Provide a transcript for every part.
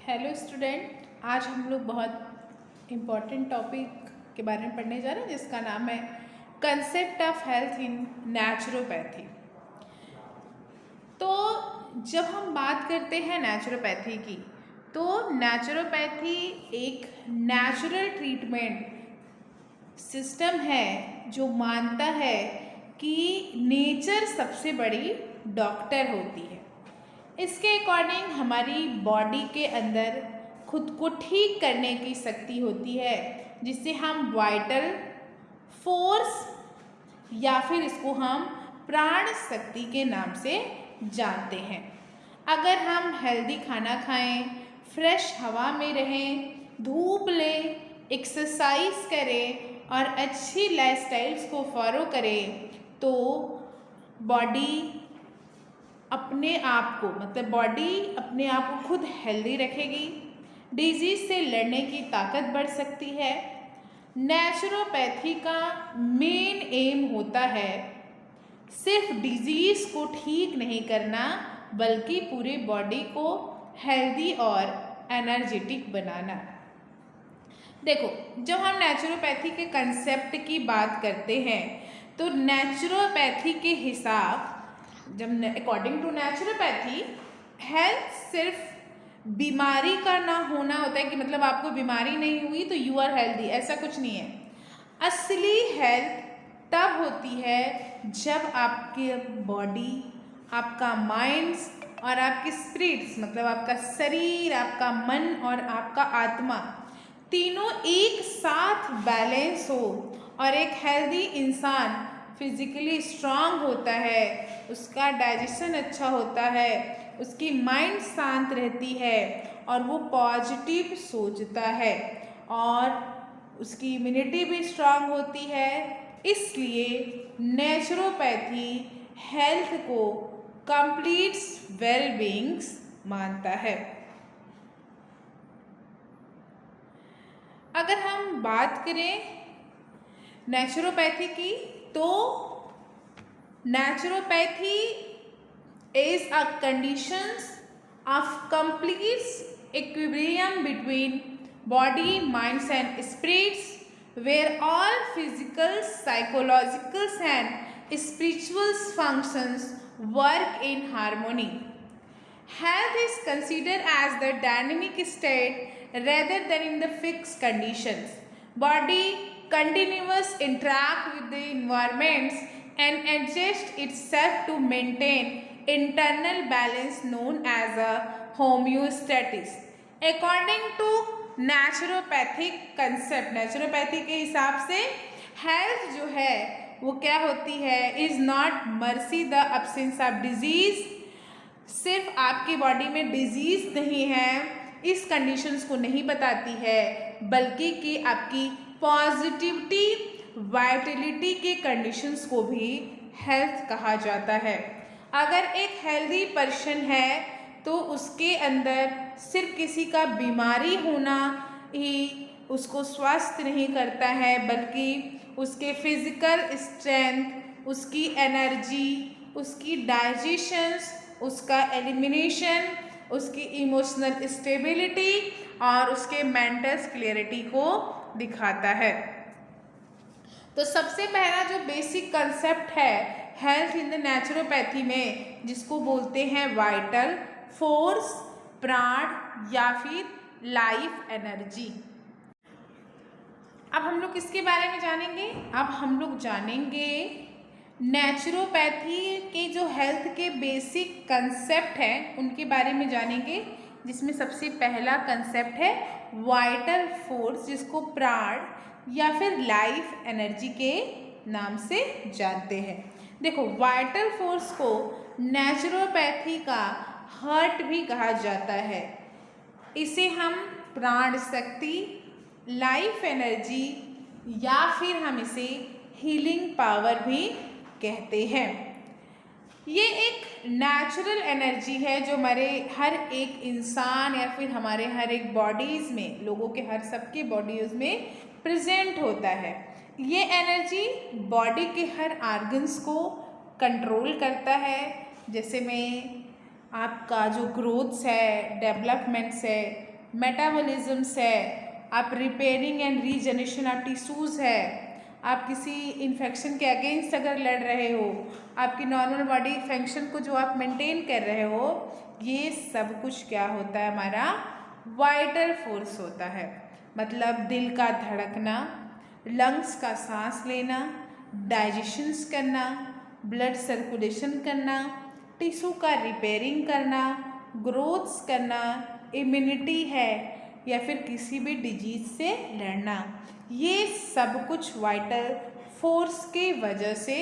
Hello student, आज हम लोग बहुत इम्पॉर्टेंट टॉपिक के बारे में पढ़ने जा रहे हैं जिसका नाम है concept of health in naturopathy. तो जब हम बात करते हैं नेचुरोपैथी की, तो नेचुरोपैथी एक नेचुरल ट्रीटमेंट सिस्टम है जो मानता है कि नेचर सबसे बड़ी डॉक्टर होती है। इसके अकॉर्डिंग हमारी बॉडी के अंदर खुद को ठीक करने की शक्ति होती है, जिसे हम वाइटल फोर्स या फिर इसको हम प्राण शक्ति के नाम से जानते हैं। अगर हम हेल्दी खाना खाएं, फ्रेश हवा में रहें, धूप लें, एक्सरसाइज करें और अच्छी लाइफस्टाइल्स को फॉलो करें तो बॉडी अपने आप को बॉडी अपने आप को खुद हेल्दी रखेगी, डिजीज़ से लड़ने की ताकत बढ़ सकती है। नेचुरोपैथी का मेन एम होता है सिर्फ डिजीज़ को ठीक नहीं करना, बल्कि पूरे बॉडी को हेल्दी और एनर्जेटिक बनाना। देखो, जब हम नेचुरोपैथी के कंसेप्ट की बात करते हैं तो नेचुरोपैथी के हिसाब जब अकॉर्डिंग टू नेचुरोपैथी हेल्थ सिर्फ बीमारी का ना होना होता है कि मतलब आपको बीमारी नहीं हुई तो यू आर हेल्दी, ऐसा कुछ नहीं है। असली हेल्थ तब होती है जब आपके बॉडी, आपका माइंड्स और आपके स्पिरिट्स आपका शरीर, आपका मन और आपका आत्मा तीनों एक साथ बैलेंस हो। और एक हेल्दी इंसान फिजिकली स्ट्रांग होता है, उसका डाइजेशन अच्छा होता है, उसकी माइंड शांत रहती है और वो पॉजिटिव सोचता है और उसकी इम्यूनिटी भी स्ट्रांग होती है। इसलिए नेचुरोपैथी हेल्थ को कंप्लीट वेल बीइंग्स मानता है। अगर हम बात करें नेचुरोपैथी की, तो naturopathy is a conditions of complete equilibrium between body, minds and spirits, where all physical, psychological and spiritual functions work in harmony. Health is considered as the dynamic state rather than in the fixed conditions. Body continuously interact with the environments and adjust itself to maintain internal balance known as a homeostasis. According to naturopathic concept, naturopathy के हिसाब से health जो है वो क्या होती है, is not mercy the absence of disease. सिर्फ आपकी बॉडी में डिजीज नहीं है, इस कंडीशंस को नहीं बताती है, बल्कि कि आपकी पॉजिटिविटी, वाइटलिटी के कंडीशंस को भी हेल्थ कहा जाता है। अगर एक हेल्दी पर्सन है तो उसके अंदर सिर्फ किसी का बीमारी होना ही उसको स्वस्थ नहीं करता है, बल्कि उसके फिजिकल स्ट्रेंथ, उसकी एनर्जी, उसकी डाइजेशंस, उसका एलिमिनेशन, उसकी इमोशनल स्टेबिलिटी और उसके मेंटल क्लियरिटी को दिखाता है। तो सबसे पहला जो बेसिक कंसेप्ट है हेल्थ इन द नेचुरोपैथी में, जिसको बोलते हैं वाइटल फोर्स, प्राण या फिर लाइफ एनर्जी। अब हम लोग किसके बारे में जानेंगे? अब हम लोग जानेंगे नेचुरोपैथी के जो हेल्थ के बेसिक कंसेप्ट हैं उनके बारे में जानेंगे, जिसमें सबसे पहला कंसेप्ट है वाइटल फोर्स, जिसको प्राण या फिर लाइफ एनर्जी के नाम से जानते हैं। देखो, वाइटल फोर्स को नेचुरोपैथी का हार्ट भी कहा जाता है। इसे हम प्राण शक्ति, लाइफ एनर्जी या फिर हम इसे हीलिंग पावर भी कहते हैं। ये एक नेचुरल एनर्जी है जो हमारे हर एक इंसान या फिर हमारे हर एक बॉडीज़ में, लोगों के हर सबके बॉडीज़ में प्रेजेंट होता है। ये एनर्जी बॉडी के हर ऑर्गन्स को कंट्रोल करता है, जैसे में आपका जो ग्रोथ्स है, डेवलपमेंट्स है, मेटाबॉलिज्म्स है, आप repairing and regeneration of tissues है, आप किसी इन्फेक्शन के अगेंस्ट अगर लड़ रहे हो, आपकी नॉर्मल बॉडी फंक्शन को जो आप मेंटेन कर रहे हो, ये सब कुछ क्या होता है, हमारा वाइटल फोर्स होता है। मतलब दिल का धड़कना, लंग्स का सांस लेना, डाइजेशंस करना, ब्लड सर्कुलेशन करना, टिश्यू का रिपेयरिंग करना, ग्रोथ्स करना, इम्यूनिटी है या फिर किसी भी डिजीज से लड़ना, ये सब कुछ वाइटल फोर्स की वजह से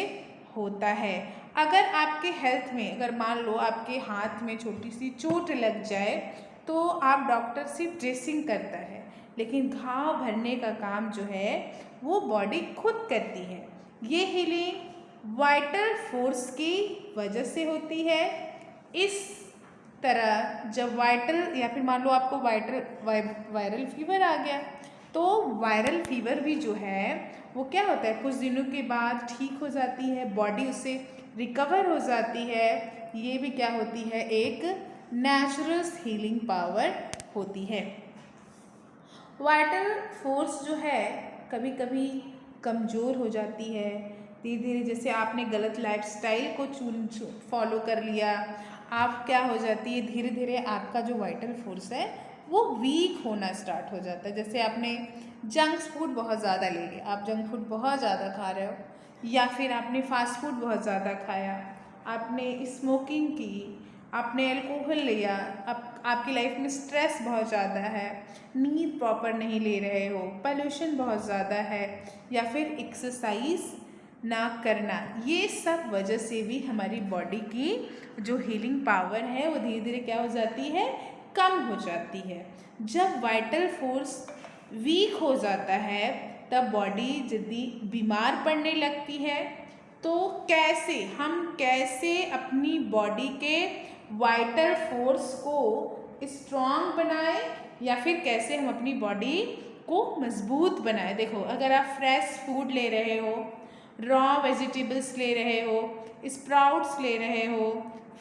होता है। अगर आपके हेल्थ में, अगर मान लो आपके हाथ में छोटी सी चोट लग जाए तो आप डॉक्टर से ड्रेसिंग करता है, लेकिन घाव भरने का काम जो है वो बॉडी खुद करती है। ये हीलिंग वाइटल फोर्स की वजह से होती है। इस तरह जब वाइटल या फिर मान लो आपको वायरल फीवर आ गया, तो वायरल फीवर भी जो है वो क्या होता है, कुछ दिनों के बाद ठीक हो जाती है, बॉडी उससे रिकवर हो जाती है। ये भी क्या होती है, एक नेचुरल हीलिंग पावर होती है। वाइटल फोर्स जो है कभी कभी कमज़ोर हो जाती है धीरे धीरे, जैसे आपने गलत लाइफस्टाइल को फॉलो कर लिया, आप क्या हो जाती है धीरे धीरे आपका जो वाइटल फोर्स है वो वीक होना स्टार्ट हो जाता है। जैसे आपने जंक फूड बहुत ज़्यादा ले लिया, आप जंक फूड बहुत ज़्यादा खा रहे हो, या फिर आपने फास्ट फूड बहुत ज़्यादा खाया, आपने स्मोकिंग की, आपने अल्कोहल लिया, आपकी लाइफ में स्ट्रेस बहुत ज़्यादा है, नींद प्रॉपर नहीं ले रहे हो, पोल्यूशन बहुत ज़्यादा है, या फिर एक्सरसाइज ना करना, ये सब वजह से भी हमारी बॉडी की जो हीलिंग पावर है वो धीरे धीरे क्या हो जाती है, कम हो जाती है। जब वाइटल फोर्स वीक हो जाता है तब बॉडी जल्दी बीमार पड़ने लगती है। तो कैसे अपनी बॉडी के वाइटल फोर्स को स्ट्रॉन्ग बनाएं या फिर कैसे हम अपनी बॉडी को मजबूत बनाएं। देखो, अगर आप फ्रेश फूड ले रहे हो, रॉ वेजिटेबल्स ले रहे हो, स्प्राउट्स ले रहे हो,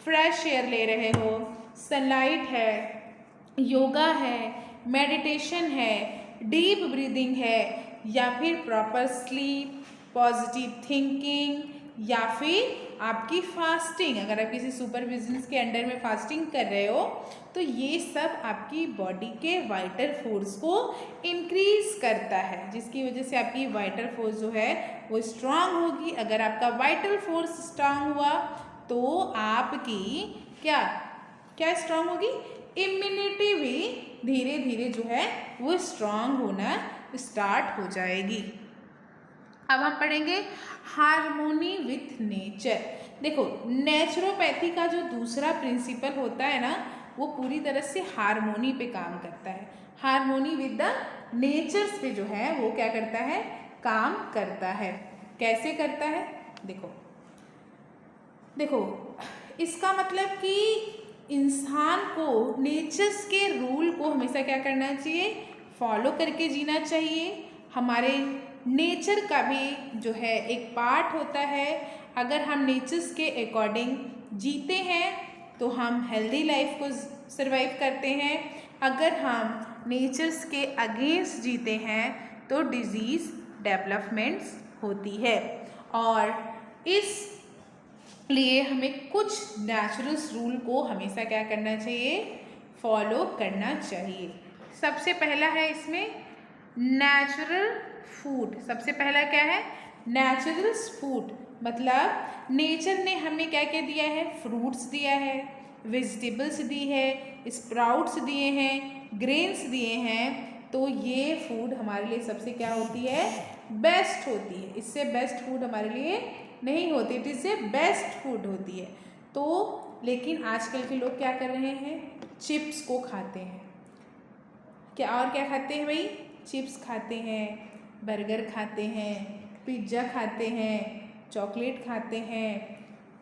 फ्रेश एयर ले रहे हो, सनलाइट है, योगा है, मेडिटेशन है, डीप ब्रीदिंग है, या फिर प्रॉपर स्लीप, पॉजिटिव थिंकिंग, या फिर आपकी फास्टिंग, अगर आप किसी सुपरविजन के अंडर में फास्टिंग कर रहे हो तो ये सब आपकी बॉडी के वाइटल फोर्स को इंक्रीज करता है, जिसकी वजह से आपकी वाइटल फोर्स जो है वो स्ट्रांग होगी। अगर आपका वाइटल फोर्स स्ट्रांग हुआ तो आपकी क्या क्या स्ट्रांग होगी, इम्यूनिटी भी धीरे धीरे जो है वो स्ट्रांग होना स्टार्ट हो जाएगी। अब हम पढ़ेंगे हार्मोनी विथ नेचर। देखो, नेचुरोपैथी का जो दूसरा प्रिंसिपल होता है ना, वो पूरी तरह से हार्मोनी पे काम करता है। हार्मोनी विद द नेचर्स पे जो है वो क्या करता है, काम करता है। कैसे करता है, देखो इसका मतलब कि इंसान को नेचर्स के रूल को हमेशा क्या करना चाहिए, फॉलो करके जीना चाहिए। हमारे नेचर का भी जो है एक पार्ट होता है। अगर हम नेचर्स के अकॉर्डिंग जीते हैं तो हम हेल्दी लाइफ को सर्वाइव करते हैं। अगर हम नेचर्स के अगेंस्ट जीते हैं तो डिजीज़ डेवलपमेंट्स होती है। और इस लिए हमें कुछ नेचुरल रूल को हमेशा क्या करना चाहिए, फॉलो करना चाहिए। सबसे पहला है इसमें नेचुरल फूड। सबसे पहला क्या है, नेचुरल फूड, मतलब नेचर ने हमें क्या क्या दिया है, फ्रूट्स दिया है, वेजिटेबल्स दी है, स्प्राउट्स दिए हैं, ग्रेन्स दिए हैं। तो ये फूड हमारे लिए सबसे क्या होती है, बेस्ट होती है। इससे बेस्ट फूड हमारे लिए नहीं होती, it is a best food होती है। तो लेकिन आजकल के लोग क्या कर रहे हैं, चिप्स को खाते हैं, क्या और क्या खाते हैं भाई, चिप्स खाते हैं, बर्गर खाते हैं, पिज़्ज़ा खाते हैं, चॉकलेट खाते हैं,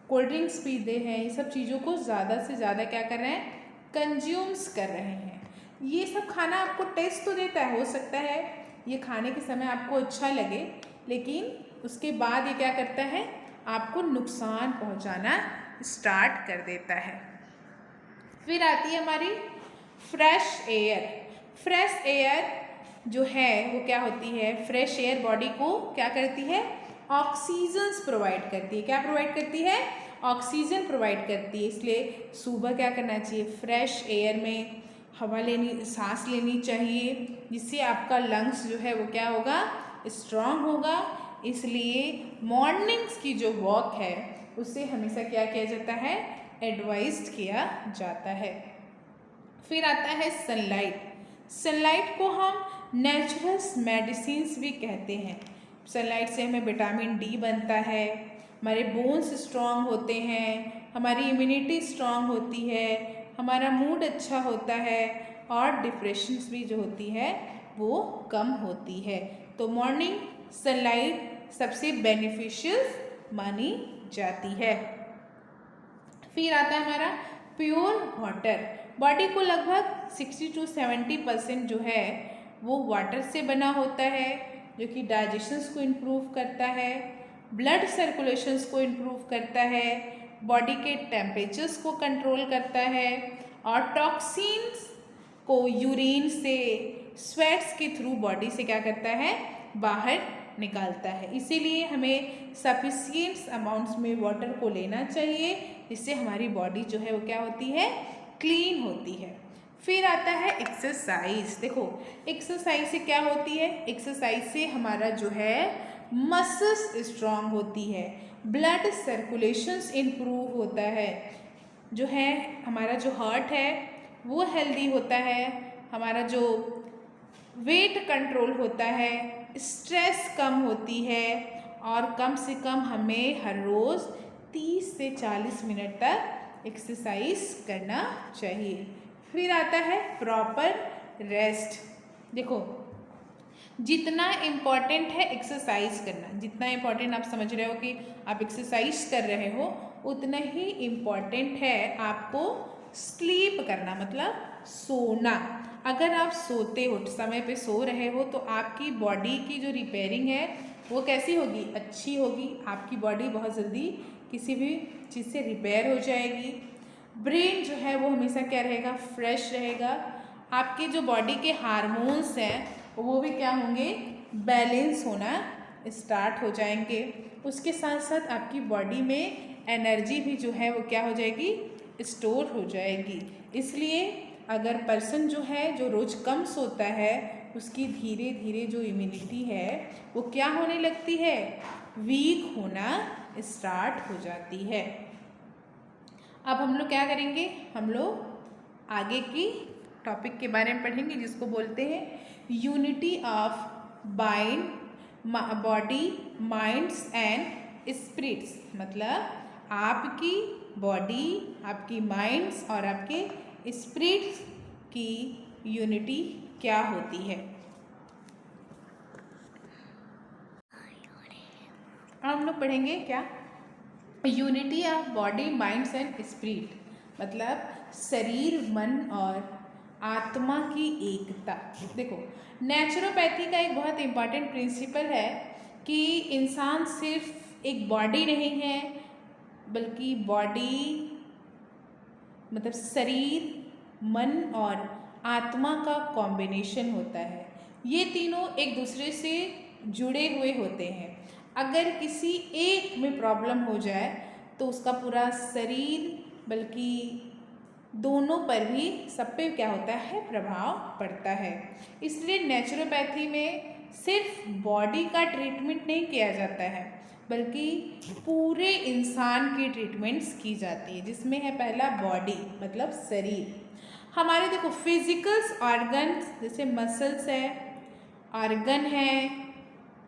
कोल्ड ड्रिंक्स पीते हैं। ये सब चीज़ों को ज़्यादा से ज़्यादा क्या कर रहे हैं, कंज्यूम्स कर रहे हैं। ये सब खाना आपको टेस्ट तो देता है, हो सकता है ये खाने के समय आपको अच्छा लगे, लेकिन उसके बाद ये क्या करता है, आपको नुकसान पहुंचाना स्टार्ट कर देता है। फिर आती है हमारी फ्रेश एयर। फ्रेश एयर जो है वो क्या होती है, फ्रेश एयर बॉडी को क्या करती है, ऑक्सीजन प्रोवाइड करती है। क्या प्रोवाइड करती है, ऑक्सीजन प्रोवाइड करती है। इसलिए सुबह क्या करना चाहिए, फ्रेश एयर में हवा लेनी, सांस लेनी चाहिए, जिससे आपका लंग्स जो है वो क्या होगा, स्ट्रांग होगा। इसलिए मॉर्निंग्स की जो वॉक है उसे हमेशा क्या किया जाता है, एडवाइज्ड किया जाता है। फिर आता है सनलाइट। सनलाइट को हम नेचुरल मेडिसिन्स भी कहते हैं। सनलाइट से हमें विटामिन डी बनता है, हमारे बोन्स स्ट्रांग होते हैं, हमारी इम्यूनिटी स्ट्रांग होती है, हमारा मूड अच्छा होता है और डिप्रेशंस भी जो होती है वो कम होती है। तो मॉर्निंग सनलाइट सबसे बेनिफिशियल मानी जाती है। फिर आता है हमारा प्योर वाटर। बॉडी को लगभग 60 to 70% जो है वो वाटर से बना होता है, जो कि डाइजेशंस को इम्प्रूव करता है, ब्लड सर्कुलेशंस को इम्प्रूव करता है, बॉडी के टेम्परेचर्स को कंट्रोल करता है और टॉक्सिन्स को यूरिन से, स्वेट्स के थ्रू बॉडी से क्या करता है, बाहर निकालता है। इसीलिए हमें सफिशिएंट अमाउंट्स में वाटर को लेना चाहिए, जिससे हमारी बॉडी जो है वो क्या होती है, क्लीन होती है। फिर आता है एक्सरसाइज। देखो एक्सरसाइज से क्या होती है, एक्सरसाइज से हमारा जो है मसल्स स्ट्रांग होती है, ब्लड सर्कुलेशंस इम्प्रूव होता है, जो है हमारा जो हार्ट है वो हेल्दी होता है, हमारा जो वेट कंट्रोल होता है, स्ट्रेस कम होती है और कम से कम हमें हर रोज़ 30 से 40 मिनट तक एक्सरसाइज करना चाहिए। फिर आता है प्रॉपर रेस्ट। देखो जितना इम्पॉर्टेंट है एक्सरसाइज करना, जितना इम्पॉर्टेंट आप समझ रहे हो कि आप एक्सरसाइज कर रहे हो, उतना ही इम्पॉर्टेंट है आपको स्लीप करना, मतलब सोना। अगर आप सोते हो, समय पे सो रहे हो, तो आपकी बॉडी की जो रिपेयरिंग है वो कैसी होगी, अच्छी होगी। आपकी बॉडी बहुत जल्दी किसी भी चीज़ से रिपेयर हो जाएगी। ब्रेन जो है वो हमेशा क्या रहेगा, फ्रेश रहेगा। आपके जो बॉडी के हार्मोन्स हैं वो भी क्या होंगे, बैलेंस होना स्टार्ट हो जाएंगे। उसके साथ साथ आपकी बॉडी में एनर्जी भी जो है वो क्या हो जाएगी, स्टोर हो जाएगी। इसलिए अगर पर्सन जो है जो रोज़ कम सोता है, उसकी धीरे धीरे जो इम्यूनिटी है वो क्या होने लगती है, वीक होना स्टार्ट हो जाती है। अब हम लोग क्या करेंगे, हम लोग आगे की टॉपिक के बारे में पढ़ेंगे, जिसको बोलते हैं unity of body, minds and spirits. मतलब आपकी बॉडी, आपकी माइंड्स और आपके स्पिरिट्स की यूनिटी क्या होती है। अब हम लोग पढ़ेंगे क्या, unity of body, minds and spirit, मतलब शरीर, मन और आत्मा की एकता। देखो नेचुरोपैथी का एक बहुत इम्पॉर्टेंट प्रिंसिपल है कि इंसान सिर्फ एक बॉडी नहीं है, बल्कि बॉडी मतलब शरीर, मन और आत्मा का कॉम्बिनेशन होता है। ये तीनों एक दूसरे से जुड़े हुए होते हैं। अगर किसी एक में प्रॉब्लम हो जाए तो उसका पूरा शरीर, बल्कि दोनों पर भी, सब पे क्या होता है, प्रभाव पड़ता है। इसलिए नेचुरोपैथी में सिर्फ बॉडी का ट्रीटमेंट नहीं किया जाता है, बल्कि पूरे इंसान की ट्रीटमेंट्स की जाती है, जिसमें है पहला बॉडी मतलब शरीर। हमारे देखो फिजिकल्स ऑर्गन्स जैसे मसल्स है, ऑर्गन है,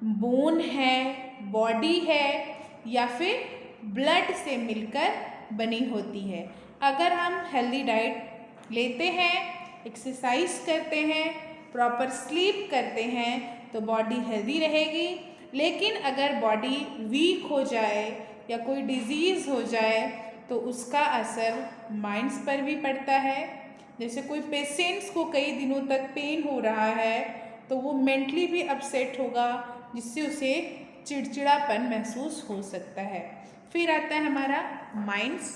बोन है, बॉडी है, या फिर ब्लड से मिलकर बनी होती है। अगर हम हेल्दी डाइट लेते हैं, एक्सरसाइज करते हैं, प्रॉपर स्लीप करते हैं, तो बॉडी हेल्दी रहेगी। लेकिन अगर बॉडी वीक हो जाए या कोई डिजीज़ हो जाए तो उसका असर माइंड्स पर भी पड़ता है। जैसे कोई पेशेंट्स को कई दिनों तक पेन हो रहा है तो वो मेंटली भी अपसेट होगा, जिससे उसे चिड़चिड़ापन महसूस हो सकता है। फिर आता है हमारा माइंड्स।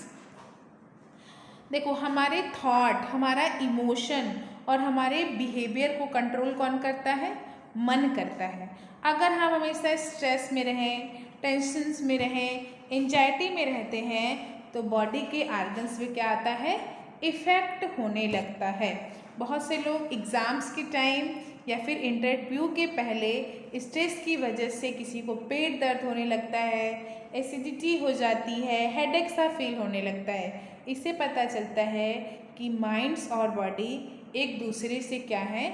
देखो हमारे थॉट, हमारा इमोशन और हमारे बिहेवियर को कंट्रोल कौन करता है? मन करता है। अगर हम हमेशा स्ट्रेस में रहें, टेंशन्स में रहें, एंजाइटी में रहते हैं तो बॉडी के ऑर्गन्स में क्या आता है? इफ़ेक्ट होने लगता है। बहुत से लोग एग्ज़ाम्स के टाइम या फिर इंटरव्यू के पहले स्ट्रेस की वजह से किसी को पेट दर्द होने लगता है, एसिडिटी हो जाती है, हेडेक सा फील होने लगता है। इससे पता चलता है कि माइंड्स और बॉडी एक दूसरे से क्या है?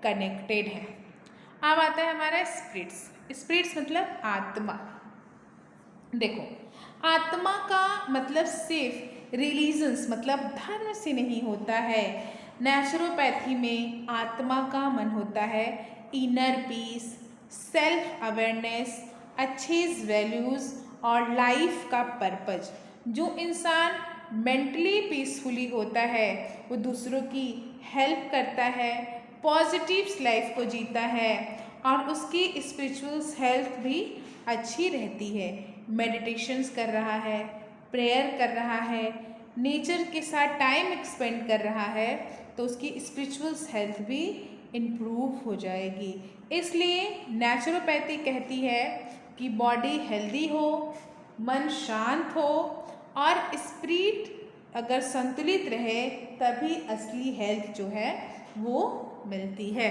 कनेक्टेड है। अब आता है हमारा स्पिरिट्स। स्पिरिट्स मतलब आत्मा। देखो, आत्मा का मतलब सिर्फ रिलीजन्स मतलब धर्म से नहीं होता है। नेचुरोपैथी में आत्मा का मन होता है इनर पीस, सेल्फ अवेयरनेस, अच्छे वैल्यूज़ और लाइफ का पर्पज। जो इंसान मेंटली पीसफुली होता है वो दूसरों की हेल्प करता है, पॉजिटिव लाइफ को जीता है और उसकी स्पिरिचुअल हेल्थ भी अच्छी रहती है। मेडिटेशंस कर रहा है, प्रेयर कर रहा है, नेचर के साथ टाइम स्पेंड कर रहा है तो उसकी स्पिरिचुअल हेल्थ भी इम्प्रूव हो जाएगी। इसलिए नेचुरोपैथी कहती है कि बॉडी हेल्दी हो, मन शांत हो और स्पिरिट अगर संतुलित रहे तभी असली हेल्थ जो है वो मिलती है।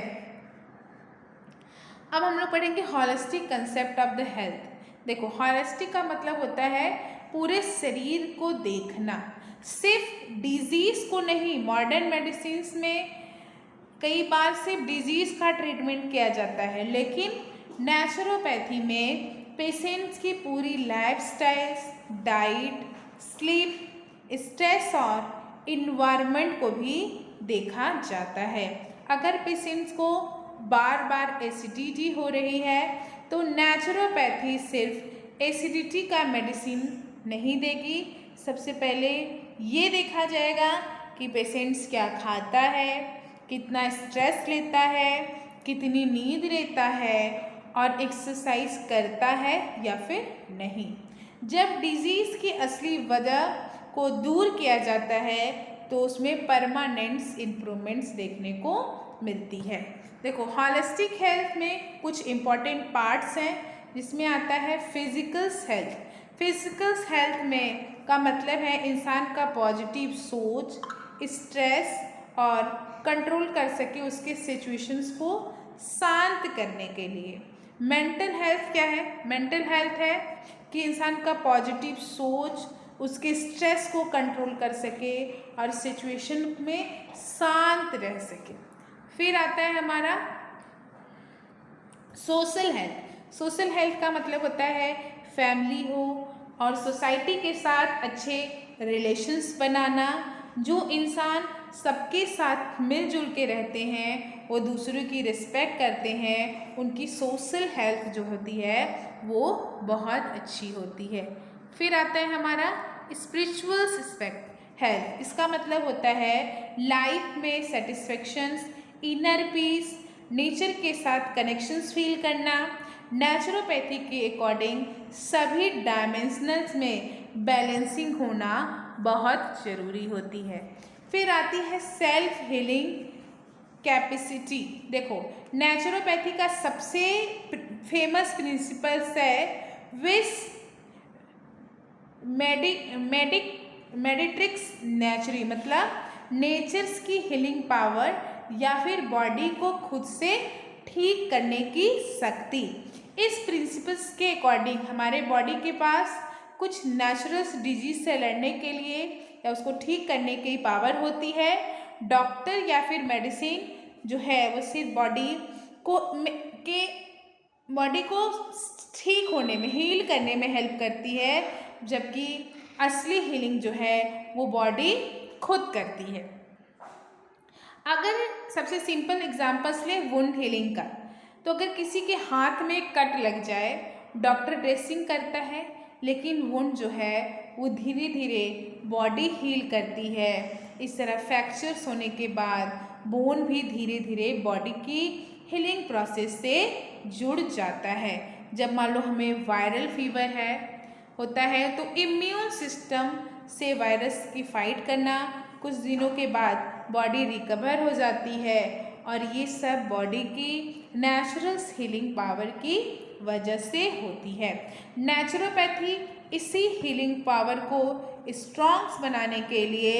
अब हम लोग पढ़ेंगे holistic concept of the health. देखो, हॉलिस्टिक का मतलब होता है पूरे शरीर को देखना, सिर्फ डिजीज़ को नहीं। मॉडर्न मेडिसिन्स में कई बार सिर्फ डिजीज़ का ट्रीटमेंट किया जाता है, लेकिन नेचुरोपैथी में पेशेंट्स की पूरी लाइफस्टाइल्स, डाइट, स्लीप, स्ट्रेस और इन्वायरमेंट को भी देखा जाता है। अगर पेशेंट्स को बार बार एसिडिटी हो रही है तो नेचुरोपैथी सिर्फ एसिडिटी का मेडिसिन नहीं देगी। सबसे पहले ये देखा जाएगा कि पेशेंट्स क्या खाता है, कितना स्ट्रेस लेता है, कितनी नींद लेता है और एक्सरसाइज करता है या फिर नहीं। जब डिजीज़ की असली वजह को दूर किया जाता है तो उसमें परमानेंट इम्प्रूवमेंट्स देखने को मिलती है। देखो, हॉलिस्टिक हेल्थ में कुछ इम्पॉर्टेंट पार्ट्स हैं जिसमें आता है फिजिकल हेल्थ। फिजिकल हेल्थ में का मतलब है इंसान का पॉजिटिव सोच, स्ट्रेस और कंट्रोल कर सके उसके सिचुएशंस को शांत करने के लिए। मेंटल हेल्थ क्या है? मेंटल हेल्थ है कि इंसान का पॉजिटिव सोच उसके स्ट्रेस को कंट्रोल कर सके और सिचुएशन में शांत रह सके। फिर आता है हमारा सोशल हेल्थ। सोशल हेल्थ का मतलब होता है फैमिली हो और सोसाइटी के साथ अच्छे रिलेशंस बनाना। जो इंसान सबके साथ मिलजुल के रहते हैं, वो दूसरों की रिस्पेक्ट करते हैं, उनकी सोशल हेल्थ जो होती है वो बहुत अच्छी होती है। फिर आता है हमारा स्पिरिचुअल हेल्थ। इसका मतलब होता है लाइफ में सेटिस्फेक्शंस, इनर पीस, नेचर के साथ कनेक्शंस फील करना। नेचुरोपैथी के अकॉर्डिंग सभी डायमेंशनल्स में बैलेंसिंग होना बहुत ज़रूरी होती है। फिर आती है सेल्फ हीलिंग कैपेसिटी। देखो, नेचुरोपैथी का सबसे फेमस प्रिंसिपल्स है विस मेडिट्रिक्स नेचुरी, मतलब नेचर्स की हीलिंग पावर या फिर बॉडी को खुद से ठीक करने की शक्ति। इस प्रिंसिपल्स के अकॉर्डिंग हमारे बॉडी के पास कुछ नेचुरल डिजीज से लड़ने के लिए या उसको ठीक करने की पावर होती है। डॉक्टर या फिर मेडिसिन जो है वो सिर्फ बॉडी को ठीक होने में, हील करने में हेल्प करती है, जबकि असली हीलिंग जो है वो बॉडी खुद करती है। अगर सबसे सिंपल एग्जांपल्स लें वुंड हीलिंग का, तो अगर किसी के हाथ में कट लग जाए, डॉक्टर ड्रेसिंग करता है, लेकिन वुंड जो है वो धीरे धीरे बॉडी हील करती है। इस तरह फ्रैक्चर्स होने के बाद बोन भी धीरे धीरे बॉडी की हीलिंग प्रोसेस से जुड़ जाता है। जब मान लो हमें वायरल फीवर होता है तो इम्यून सिस्टम से वायरस की फाइट करना कुछ दिनों के बाद बॉडी रिकवर हो जाती है और ये सब बॉडी की नेचुरल हीलिंग पावर की वजह से होती है। नेचुरोपैथी इसी हीलिंग पावर को स्ट्रॉन्ग्स बनाने के लिए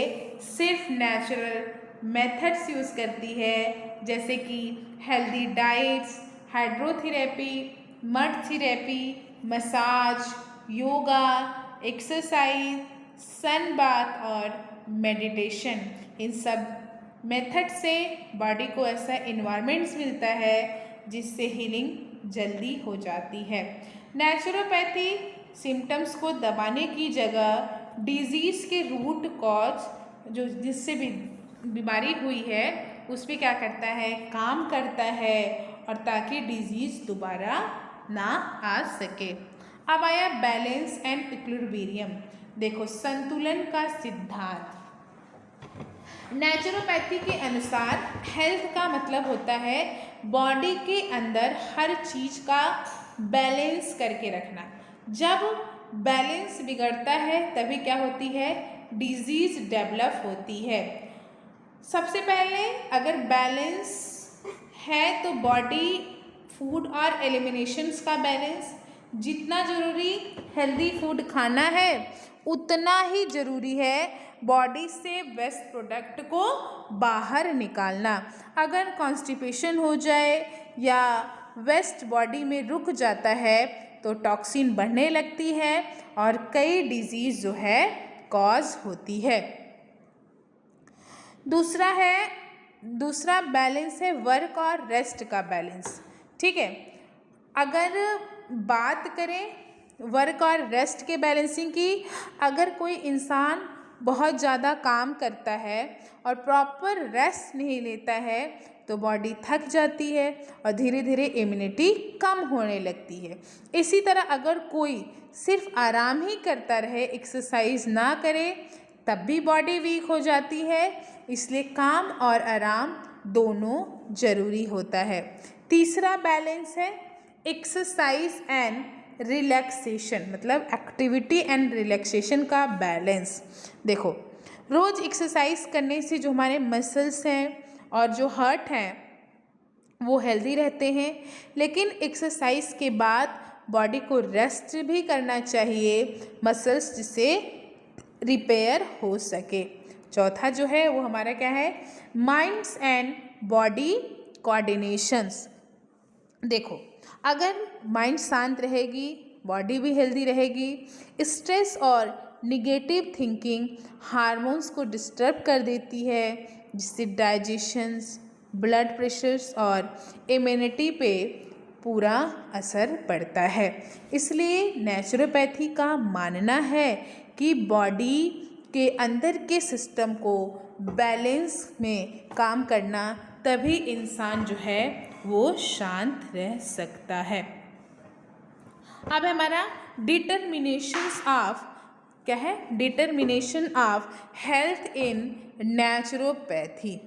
सिर्फ नेचुरल मेथड्स यूज़ करती है, जैसे कि healthy diets, hydrotherapy, mud therapy, massage, yoga, exercise, sun bath और मेडिटेशन। इन सब मेथड से बॉडी को ऐसा इन्वायरमेंट्स मिलता है जिससे हीलिंग जल्दी हो जाती है। नेचुरोपैथी सिम्टम्स को दबाने की जगह डिजीज़ के रूट कॉज जो जिससे भी बीमारी हुई है उस पर क्या करता है, काम करता है, और ताकि डिजीज़ दोबारा ना आ सके। अब आया बैलेंस एंड इक्विलिब्रियम। देखो, संतुलन का सिद्धांत। नेचुरोपैथी के अनुसार हेल्थ का मतलब होता है बॉडी के अंदर हर चीज़ का बैलेंस करके रखना। जब बैलेंस बिगड़ता है तभी क्या होती है, डिजीज़ डेवलप होती है। सबसे पहले अगर बैलेंस है तो बॉडी फूड और एलिमिनेशंस का बैलेंस, जितना ज़रूरी हेल्दी फूड खाना है उतना ही ज़रूरी है बॉडी से वेस्ट प्रोडक्ट को बाहर निकालना। अगर कॉन्स्टिपेशन हो जाए या वेस्ट बॉडी में रुक जाता है तो टॉक्सिन बढ़ने लगती है और कई डिजीज़ जो है कॉज होती है। दूसरा बैलेंस है वर्क और रेस्ट का बैलेंस। ठीक है, अगर बात करें वर्क और रेस्ट के बैलेंसिंग की, अगर कोई इंसान बहुत ज़्यादा काम करता है और प्रॉपर रेस्ट नहीं लेता है तो बॉडी थक जाती है और धीरे धीरे इम्यूनिटी कम होने लगती है। इसी तरह अगर कोई सिर्फ आराम ही करता रहे, एक्सरसाइज ना करे, तब भी बॉडी वीक हो जाती है। इसलिए काम और आराम दोनों ज़रूरी होता है। तीसरा बैलेंस है एक्सरसाइज एंड रिलैक्सेशन, मतलब एक्टिविटी एंड रिलैक्सेशन का बैलेंस। देखो, रोज़ एक्सरसाइज करने से जो हमारे मसल्स हैं और जो हार्ट हैं वो हेल्दी रहते हैं, लेकिन एक्सरसाइज के बाद बॉडी को रेस्ट भी करना चाहिए मसल्स जिससे रिपेयर हो सके। चौथा जो है वो हमारा क्या है, माइंड्स एंड बॉडी कोऑर्डिनेशंस। देखो, अगर माइंड शांत रहेगी बॉडी भी हेल्दी रहेगी। स्ट्रेस और निगेटिव थिंकिंग हार्मोन्स को डिस्टर्ब कर देती है जिससे डाइजेशंस, ब्लड प्रेशर्स और इम्यूनिटी पे पूरा असर पड़ता है। इसलिए नेचुरोपैथी का मानना है कि बॉडी के अंदर के सिस्टम को बैलेंस में काम करना, तभी इंसान जो है वो शांत रह सकता है। अब हमारा डिटर्मिनेशंस ऑफ क्या है, determination of health in naturopathy.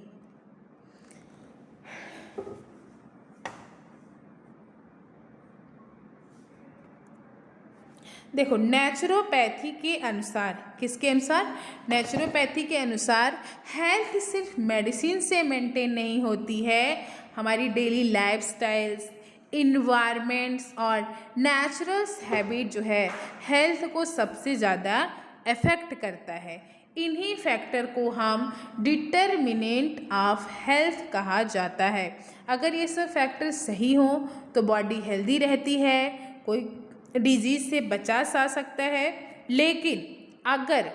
देखो, नेचुरोपैथी के अनुसार, किसके अनुसार, नेचुरोपैथी के अनुसार हेल्थ सिर्फ मेडिसिन से मेंटेन नहीं होती है, हमारी डेली लाइफस्टाइल्स, इन्वायरमेंट्स और नेचुरल हैबिट जो है हेल्थ को सबसे ज़्यादा अफेक्ट करता है। इन्हीं फैक्टर को हम डिटर्मिनेंट ऑफ हेल्थ कहा जाता है। अगर ये सब फैक्टर सही हों तो बॉडी हेल्दी रहती है, कोई डिजीज़ से बचा जा सकता है। लेकिन अगर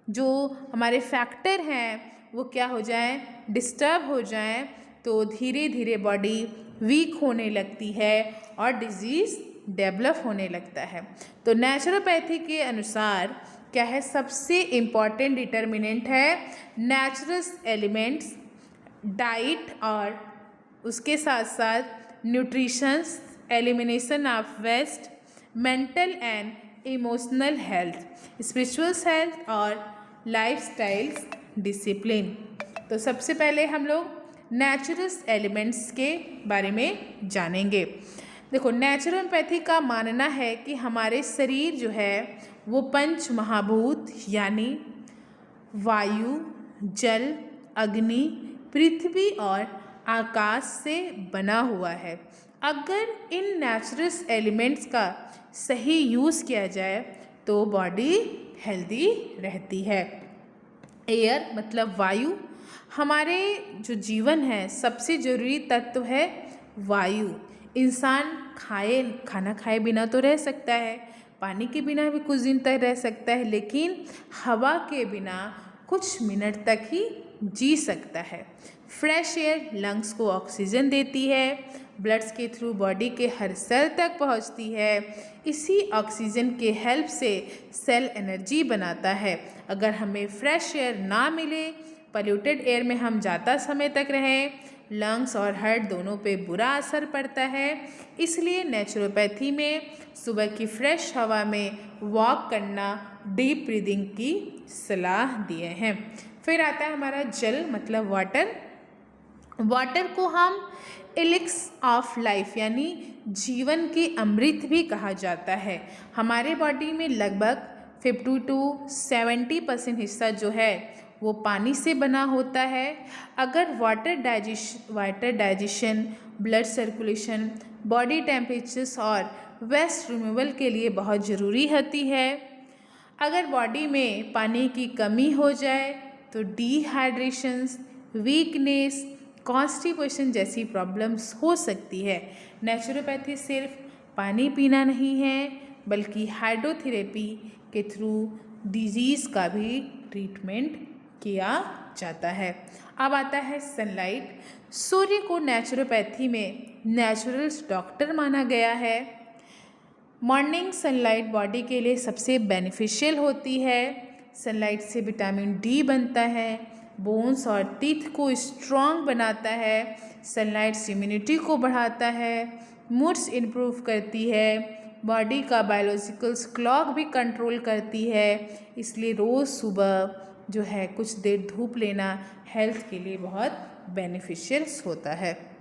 जो हमारे फैक्टर हैं वो क्या हो जाए, डिस्टर्ब हो जाए, तो धीरे धीरे बॉडी वीक होने लगती है और डिजीज़ डेवलप होने लगता है। तो नेचुरोपैथी के अनुसार क्या है, सबसे इम्पॉर्टेंट डिटर्मिनेंट है नेचुरल एलिमेंट्स, डाइट और उसके साथ साथ nutritions, elimination of waste, mental and emotional health, spiritual health और लाइफस्टाइल डिसिप्लिन। तो सबसे पहले हम लोग नेचुरल एलिमेंट्स के बारे में जानेंगे। देखो, नेचुरोपैथी का मानना है कि हमारे शरीर जो है वो पंच महाभूत यानी वायु, जल, अग्नि, पृथ्वी और आकाश से बना हुआ है। अगर इन नेचुरल एलिमेंट्स का सही यूज़ किया जाए तो बॉडी हेल्दी रहती है। एयर मतलब वायु, हमारे जो जीवन है सबसे ज़रूरी तत्व है वायु। इंसान खाना खाए बिना तो रह सकता है, पानी के बिना भी कुछ दिन तक रह सकता है, लेकिन हवा के बिना कुछ मिनट तक ही जी सकता है। फ्रेश एयर लंग्स को ऑक्सीजन देती है, ब्लड्स के थ्रू बॉडी के हर सेल तक पहुंचती है। इसी ऑक्सीजन के हेल्प से सेल एनर्जी बनाता है। अगर हमें फ्रेश एयर ना मिले, पॉल्यूटेड एयर में हम ज़्यादा समय तक रहें, लंग्स और हार्ट दोनों पे बुरा असर पड़ता है। इसलिए नेचुरोपैथी में सुबह की फ्रेश हवा में वॉक करना, डीप ब्रीदिंग की सलाह दिए हैं। फिर आता है हमारा जल मतलब वाटर। वाटर को हम एलिक्स ऑफ लाइफ यानी जीवन की अमृत भी कहा जाता है। हमारे बॉडी में लगभग 50 to 70% हिस्सा जो है वो पानी से बना होता है। अगर water digestion, blood circulation, body temperatures और वेस्ट रिमूवल के लिए बहुत ज़रूरी होती है। अगर बॉडी में पानी की कमी हो जाए तो डिहाइड्रेशंस, वीकनेस, कॉन्स्टिपेशन जैसी प्रॉब्लम्स हो सकती है। नेचुरोपैथी सिर्फ पानी पीना नहीं है, बल्कि हाइड्रोथेरेपी के थ्रू डिजीज़ का भी ट्रीटमेंट किया जाता है। अब आता है सनलाइट। सूर्य को नेचुरोपैथी में नेचुरल डॉक्टर माना गया है। मॉर्निंग सनलाइट बॉडी के लिए सबसे बेनिफिशियल होती है। सनलाइट से विटामिन डी बनता है, बोन्स और टीथ को स्ट्रॉन्ग बनाता है। सनलाइट इम्यूनिटी को बढ़ाता है, मूड्स इम्प्रूव करती है, बॉडी का बायोलॉजिकल्स क्लॉक भी कंट्रोल करती है। इसलिए रोज़ सुबह जो है कुछ देर धूप लेना हेल्थ के लिए बहुत बेनिफिशियल होता है।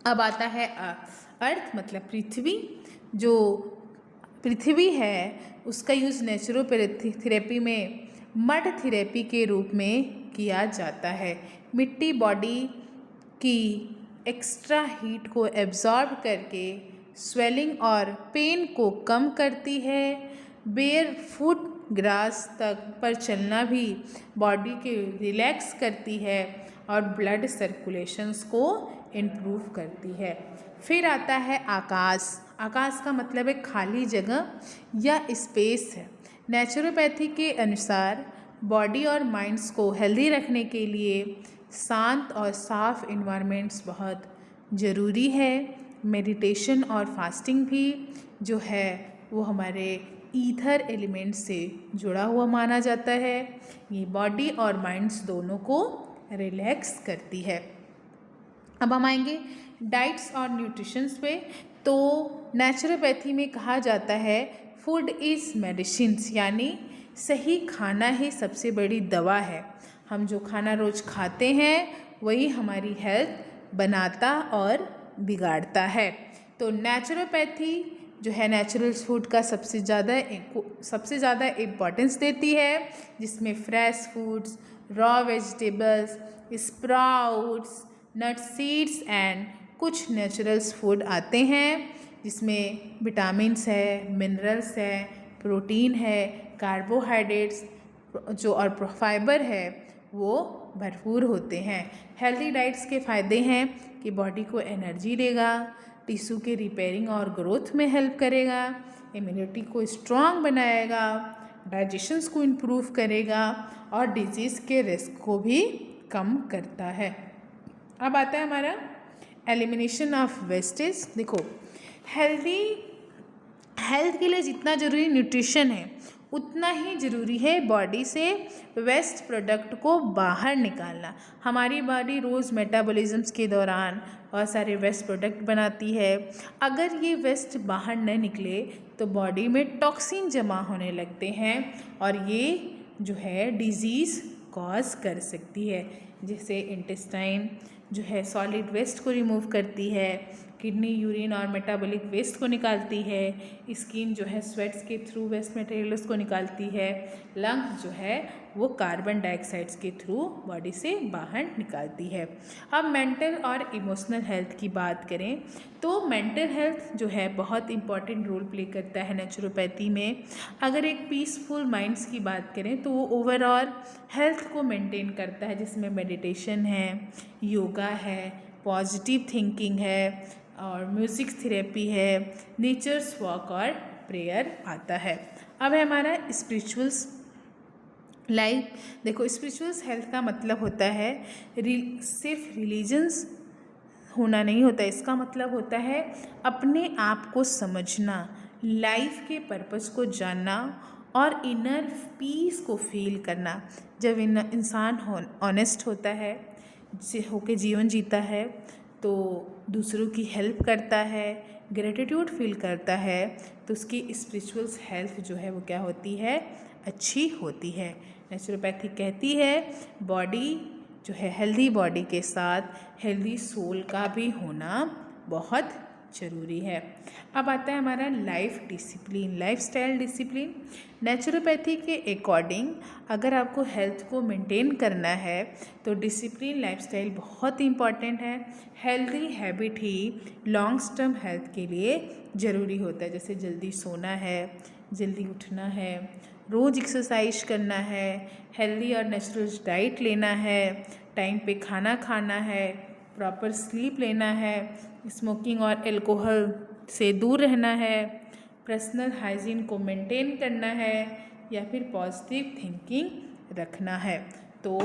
अब आता है अर्थ मतलब पृथ्वी। जो पृथ्वी है उसका यूज़ नेचुरोपैथी में मड थेरेपी के रूप में किया जाता है। मिट्टी बॉडी की एक्स्ट्रा हीट को एब्जॉर्ब करके स्वेलिंग और पेन को कम करती है। बेयर फुट ग्रास तक पर चलना भी बॉडी के रिलैक्स करती है और ब्लड सर्कुलेशंस को इम्प्रूव करती है। फिर आता है आकाश। आकाश का मतलब है खाली जगह या स्पेस है। नेचुरोपैथी के अनुसार बॉडी और माइंड्स को हेल्दी रखने के लिए शांत और साफ इन्वायरमेंट्स बहुत ज़रूरी है। मेडिटेशन और फास्टिंग भी जो है वो हमारे ईथर एलिमेंट से जुड़ा हुआ माना जाता है। ये बॉडी और माइंड्स दोनों को रिलैक्स करती है। अब हम आएंगे डाइट्स और न्यूट्रिशंस पे। तो नेचुरोपैथी में कहा जाता है फूड इज़ मेडिसिन्स, यानी सही खाना ही सबसे बड़ी दवा है। हम जो खाना रोज़ खाते हैं वही हमारी हेल्थ बनाता और बिगाड़ता है। तो नेचुरोपैथी जो है नेचुरल फूड का सबसे ज़्यादा इम्पोर्टेंस देती है, जिसमें fresh foods, raw vegetables, sprouts, nut seeds and कुछ नेचुरल्स फूड आते हैं, जिसमें विटामिन्स है, मिनरल्स है, प्रोटीन है, कार्बोहाइड्रेट्स जो और फाइबर है वो भरपूर होते हैं। हेल्दी डाइट्स के फ़ायदे हैं कि बॉडी को एनर्जी देगा, टिश्यू के रिपेयरिंग और ग्रोथ में हेल्प करेगा, इम्यूनिटी को स्ट्रॉन्ग बनाएगा, डाइजेशंस को इम्प्रूव करेगा और डिजीज़ के रिस्क को भी कम करता है। अब आता है हमारा एलिमिनेशन ऑफ वेस्टेज। देखो, हेल्थ के लिए जितना ज़रूरी न्यूट्रिशन है उतना ही ज़रूरी है बॉडी से वेस्ट प्रोडक्ट को बाहर निकालना। हमारी बॉडी रोज़ मेटाबॉलिज्म्स के दौरान बहुत सारे वेस्ट प्रोडक्ट बनाती है। अगर ये वेस्ट बाहर न निकले तो बॉडी में टॉक्सिन जमा होने लगते हैं और ये जो है डिजीज़ कॉज कर सकती है। जैसे इंटेस्टाइन जो है सॉलिड वेस्ट को रिमूव करती है, किडनी यूरिन और मेटाबॉलिक वेस्ट को निकालती है, स्किन जो है स्वेट्स के थ्रू वेस्ट मटेरियल्स को निकालती है, लंग्स जो है वो कार्बन डाइऑक्साइड्स के थ्रू बॉडी से बाहर निकालती है। अब मेंटल और इमोशनल हेल्थ की बात करें तो मेंटल हेल्थ जो है बहुत इंपॉर्टेंट रोल प्ले करता है नेचुरोपैथी में। अगर एक पीसफुल माइंड्स की बात करें तो वो ओवरऑल हेल्थ को मेंटेन करता है, जिसमें मेडिटेशन है, योगा है, पॉजिटिव थिंकिंग है और म्यूज़िक थेरेपी है, नेचर्स वॉक और प्रेयर आता है। अब है हमारा स्पिरिचुअल्स लाइफ। देखो स्पिरिचुअल्स हेल्थ का मतलब होता है सिर्फ रिलीजन्स होना नहीं होता, इसका मतलब होता है अपने आप को समझना, लाइफ के पर्पस को जानना और इनर पीस को फील करना। जब इंसान ऑनेस्ट होता है, होके जीवन जीता है, तो दूसरों की हेल्प करता है, ग्रेटिट्यूड फील करता है, तो उसकी स्पिरिचुअल्स हेल्थ जो है वो क्या होती है, अच्छी होती है। नेचुरोपैथी कहती है बॉडी जो है हेल्दी बॉडी के साथ हेल्दी सोल का भी होना बहुत ज़रूरी है। अब आता है हमारा life discipline, lifestyle discipline. Naturopathy के अकॉर्डिंग अगर आपको हेल्थ को मेंटेन करना है तो डिसिप्लिन लाइफस्टाइल बहुत इंपॉर्टेंट है। हेल्दी हैबिट ही लॉन्ग टर्म हेल्थ के लिए ज़रूरी होता है, जैसे जल्दी सोना है, जल्दी उठना है, रोज़ एक्सरसाइज करना है, हेल्दी और नेचुरल डाइट लेना है, टाइम पे खाना खाना है, प्रॉपर स्लीप लेना है, स्मोकिंग और अल्कोहल से दूर रहना है, पर्सनल हाइजीन को मेंटेन करना है या फिर पॉजिटिव थिंकिंग रखना है। तो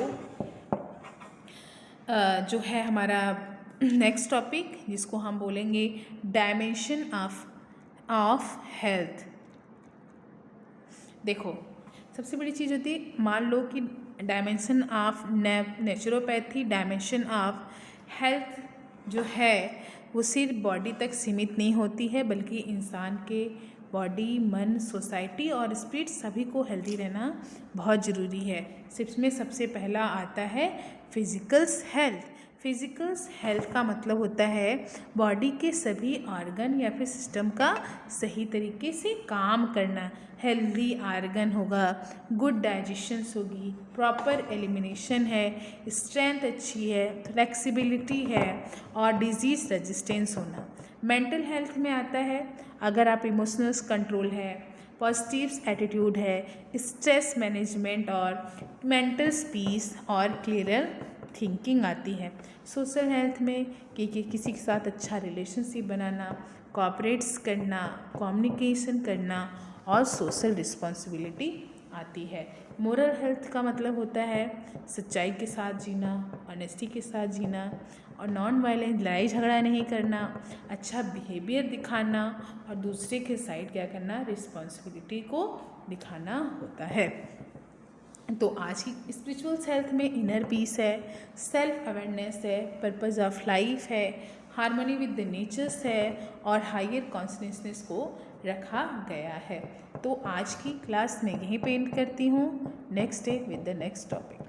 जो है हमारा नेक्स्ट टॉपिक जिसको हम बोलेंगे डायमेंशन ऑफ हेल्थ। देखो सबसे बड़ी चीज़ होती है, मान लो कि dimension of naturopathy, dimension of health जो है वो सिर्फ बॉडी तक सीमित नहीं होती है, बल्कि इंसान के बॉडी, मन, सोसाइटी और स्पिरिट सभी को हेल्दी रहना बहुत ज़रूरी है। इसमें सबसे पहला आता है फिजिकल्स हेल्थ। फिजिकल्स हेल्थ का मतलब होता है बॉडी के सभी ऑर्गन या फिर सिस्टम का सही तरीके से काम करना। हेल्दी ऑर्गन होगा, गुड डाइजेशंस होगी, प्रॉपर एलिमिनेशन है, स्ट्रेंथ अच्छी है, फ्लेक्सिबिलिटी है और डिजीज़ रेजिस्टेंस होना। मेंटल हेल्थ में आता है अगर आप इमोशनल्स कंट्रोल है, पॉजिटिव एटीट्यूड है, स्ट्रेस मैनेजमेंट और मेंटल पीस और क्लियर थिंकिंग आती है। सोशल हेल्थ में कि किसी के साथ अच्छा रिलेशनशिप बनाना, कोऑपरेट्स करना, कम्युनिकेशन करना और सोशल रिस्पॉन्सिबिलिटी आती है। मोरल हेल्थ का मतलब होता है सच्चाई के साथ जीना, ऑनेस्टी के साथ जीना और नॉन वायलेंट, लड़ाई झगड़ा नहीं करना, अच्छा बिहेवियर दिखाना और दूसरे के साइड क्या करना, रिस्पॉन्सिबिलिटी को दिखाना होता है। तो आज की स्पिरिचुअल्स हेल्थ में इनर पीस है, सेल्फ अवेयरनेस है, पर्पस ऑफ लाइफ है, हार्मनी विद द नेचर्स है और हायर कॉन्शियसनेस को रखा गया है। तो आज की क्लास में यहीं पे एंड करती हूँ। Next day with the next topic.